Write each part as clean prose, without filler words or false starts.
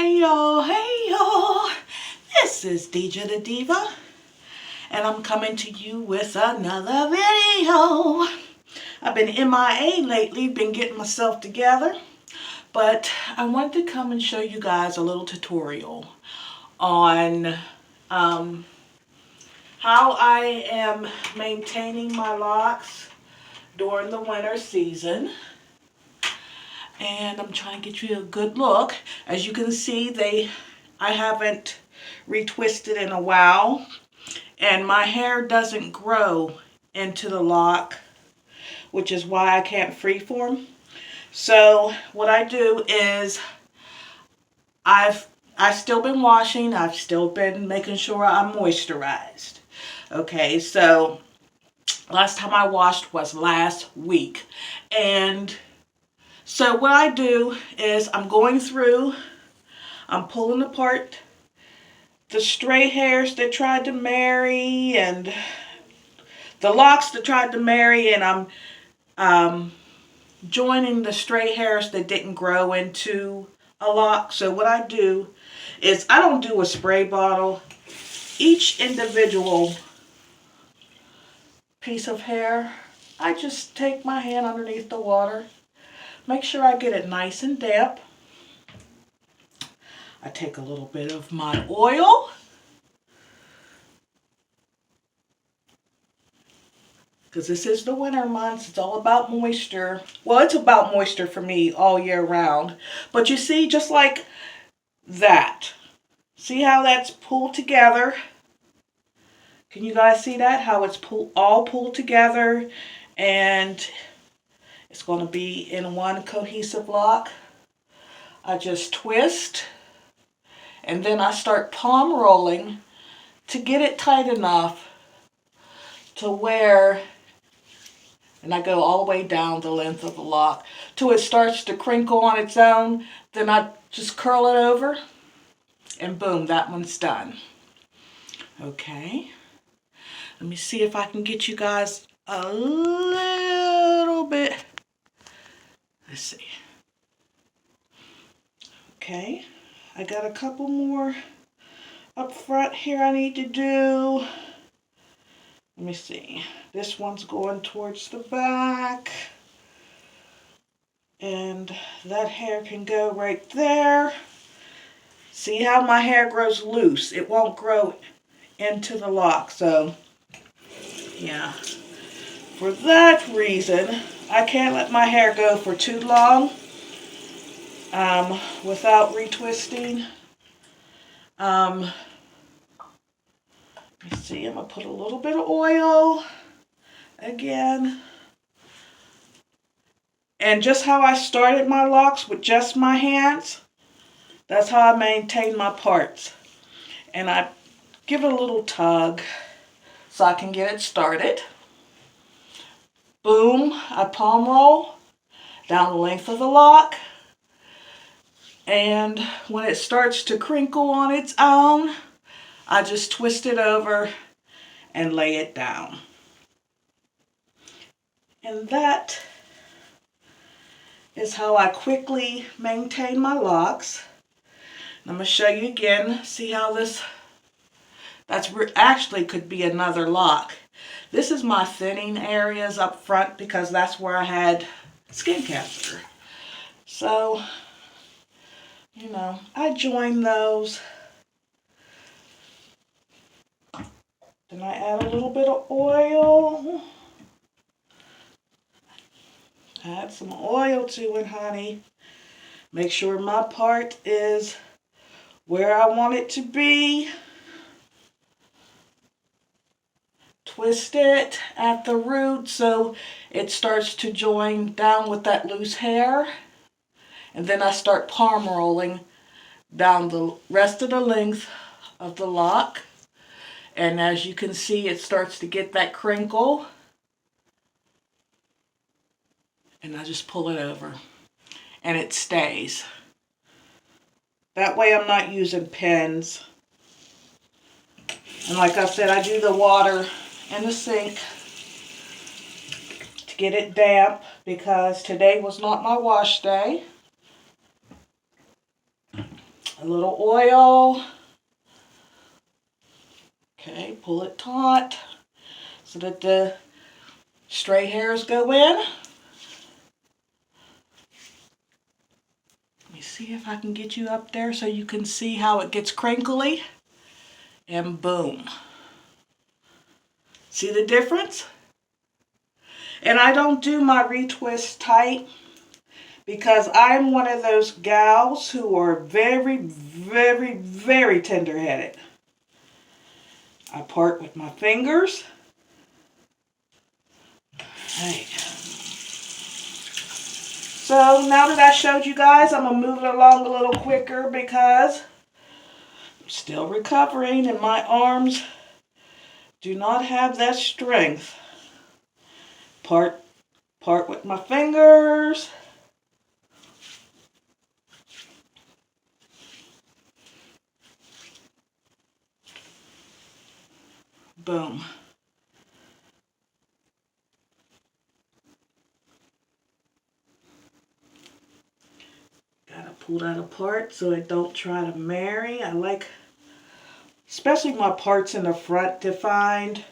Hey y'all, this is DJ the Diva, and I'm coming to you with another video. I've been MIA lately, been getting myself together, but I wanted to come and show you guys a little tutorial on how I am maintaining my locks during the winter season. And I'm trying to get you a good look. As you can see, I haven't retwisted in a while, and my hair doesn't grow into the lock, which is why I can't freeform. So what I do is I've still been washing. I've still been making sure I'm moisturized. Okay, so last time I washed was last week, and so what I do is I'm going through, I'm pulling apart the stray hairs that tried to marry and the locks that tried to marry, and I'm joining the stray hairs that didn't grow into a lock. So what I do is I don't do a spray bottle. Each individual piece of hair, I just take my hand underneath the water. Make sure I get it nice and damp. I take a little bit of my oil. Because this is the winter months. It's all about moisture. Well, it's about moisture for me all year round. But you see, just like that. See how that's pulled together? Can you guys see that? How it's all pulled together. And it's going to be in one cohesive lock. I just twist, and then I start palm rolling to get it tight enough to where, and I go all the way down the length of the lock till it starts to crinkle on its own. Then I just curl it over, and boom, that one's done. Okay, let me see if I can get you guys a little bit. Let's see. Okay, I got a couple more up front here I need to do. Let me see. This one's going towards the back. And that hair can go right there. See how my hair grows loose? It won't grow into the lock. So, yeah. For that reason, I can't let my hair go for too long without retwisting. Let me see, I'm going to put a little bit of oil again. And just how I started my locks with just my hands, that's how I maintain my parts. And I give it a little tug so I can get it started. Boom, I palm roll down the length of the lock. And when it starts to crinkle on its own, I just twist it over and lay it down. And that is how I quickly maintain my locks. I'm going to show you again. See how this, actually could be another lock. This is my thinning areas up front because that's where I had skin cancer. So, you know, I join those. Then I add a little bit of oil. Add some oil to it, honey. Make sure my part is where I want it to be. Twist it at the root so it starts to join down with that loose hair. And then I start palm rolling down the rest of the length of the lock. And as you can see, it starts to get that crinkle. And I just pull it over. And it stays. That way I'm not using pins. And like I said, I do the water in the sink to get it damp because today was not my wash day. A little oil. Okay, pull it taut so that the stray hairs go in. Let me see if I can get you up there so you can see how it gets crinkly. And boom. See the difference? And I don't do my retwist tight because I'm one of those gals who are very, very, very tender-headed. I part with my fingers. Right. So now that I showed you guys, I'm going to move it along a little quicker because I'm still recovering and my arms do not have that strength. Part with my fingers. Boom. Gotta pull that apart so it don't try to marry. I like, especially my parts in the front defined.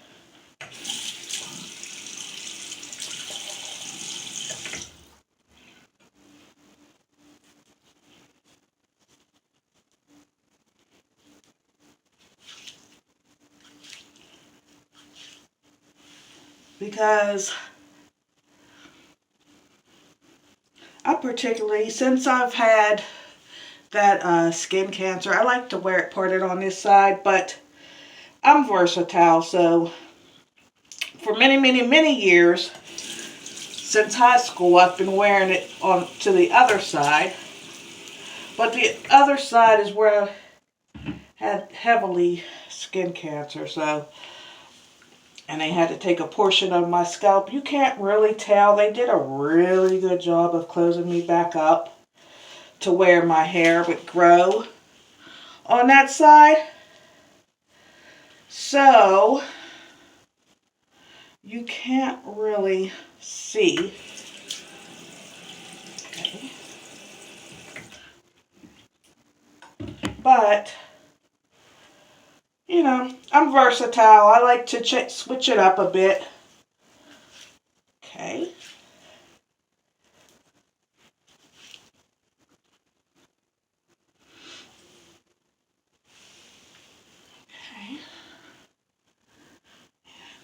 Because I particularly, since I've had that skin cancer, I like to wear it parted on this side, but I'm versatile, so for many, many, many years, since high school, I've been wearing it on to the other side. But the other side is where I had heavily skin cancer, so, and they had to take a portion of my scalp. You can't really tell. They did a really good job of closing me back up to where my hair would grow on that side. So you can't really see. Okay. But, you know, I'm versatile. I like to switch it up a bit. Okay. Okay.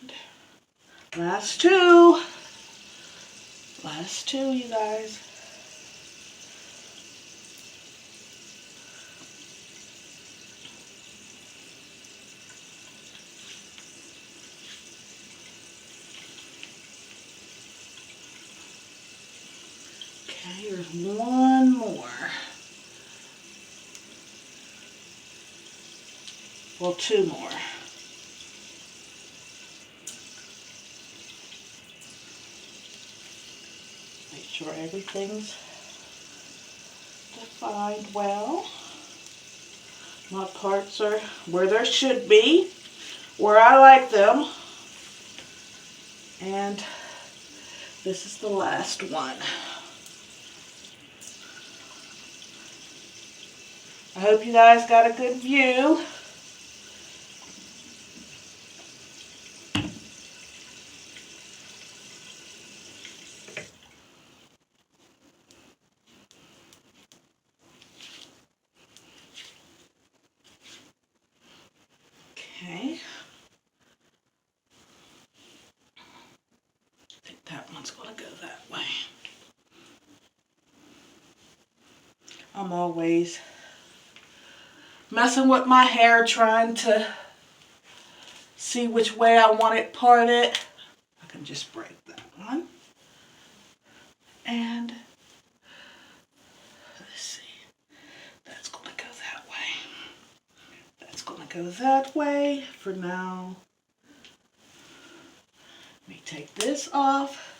And last two. Last two, you guys. Okay, here's one more. Well, two more. Make sure everything's defined well. My parts are where there should be, where I like them. And this is the last one. I hope you guys got a good view. Okay. I think that one's going to go that way. I'm always messing with my hair, trying to see which way I want it parted. I can just break that one. And let's see. That's going to go that way. That's going to go that way for now. Let me take this off.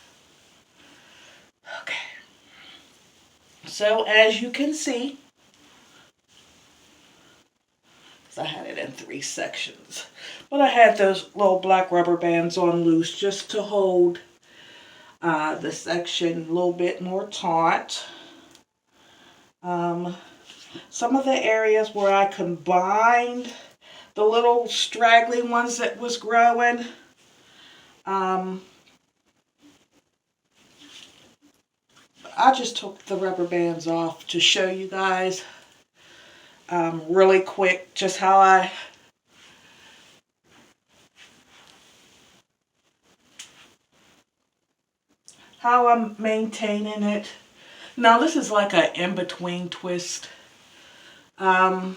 Okay. So as you can see, I had it in 3 sections, but I had those little black rubber bands on loose just to hold the section a little bit more taut. some of the areas where I combined the little straggly ones that was growing, I just took the rubber bands off to show you guys really quick just how I'm maintaining it. Now this is like an in-between twist. Yeah.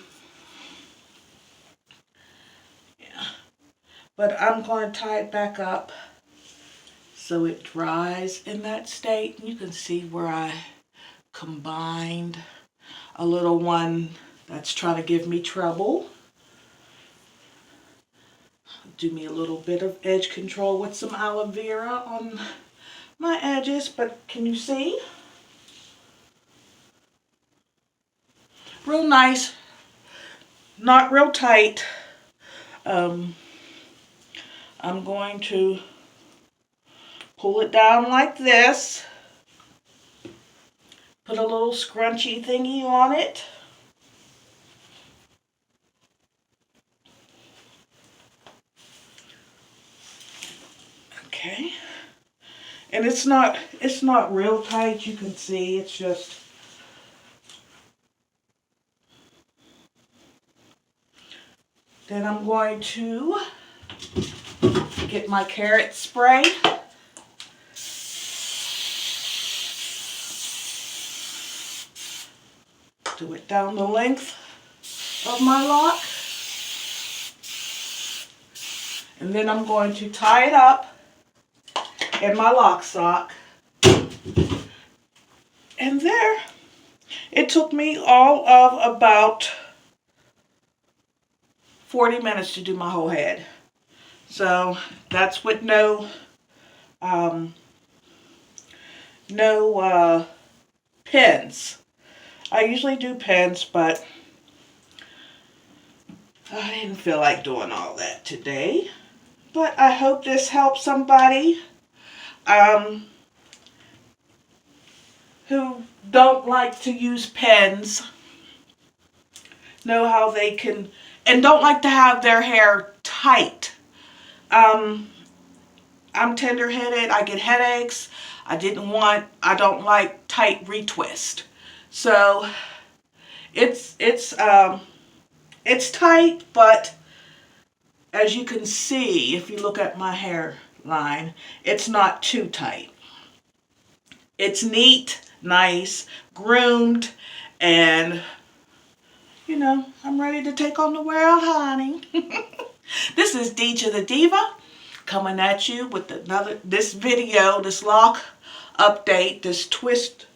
But I'm going to tie it back up so it dries in that state. You can see where I combined a little one that's trying to give me trouble. Do me a little bit of edge control with some aloe vera on my edges, but can you see? Real nice, not real tight. I'm going to pull it down like this. Put a little scrunchy thingy on it. Okay. And it's not real tight, you can see, it's just then I'm going to get my carrot spray. Do it down the length of my lock. And then I'm going to tie it up in my lock sock. And there, it took me all of about 40 minutes to do my whole head. So that's with no pins. I usually do pins, but I didn't feel like doing all that today. But I hope this helps somebody who don't like to use pens, know how they can, and don't like to have their hair tight. I'm tender-headed, I get headaches. I don't like tight retwist. So it's tight, but as you can see, if you look at my hairline, it's not too tight. It's neat, nice, groomed, and you know, I'm ready to take on the world, honey. This is Deeja the Diva coming at you with this video, this lock update, this twist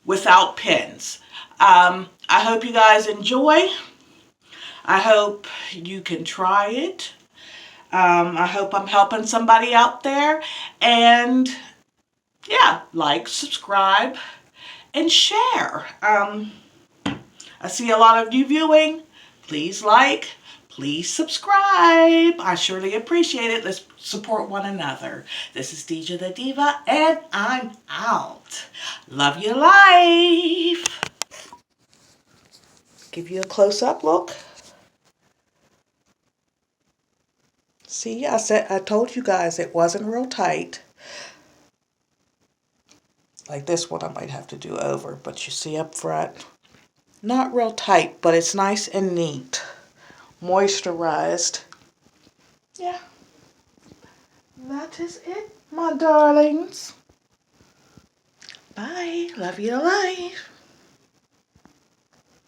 without pins. I hope you guys enjoy. I hope you can try it. I hope I'm helping somebody out there. And yeah, like, subscribe, and share. I see a lot of you viewing. Please like, please subscribe. I surely appreciate it. Let's support one another. This is Deeja the Diva, and I'm out. Love your life. Give you a close-up look. See, I told you guys it wasn't real tight. Like this one I might have to do over, but you see up front, not real tight, but it's nice and neat. Moisturized. Yeah. That is it, my darlings. Bye. Love you to life.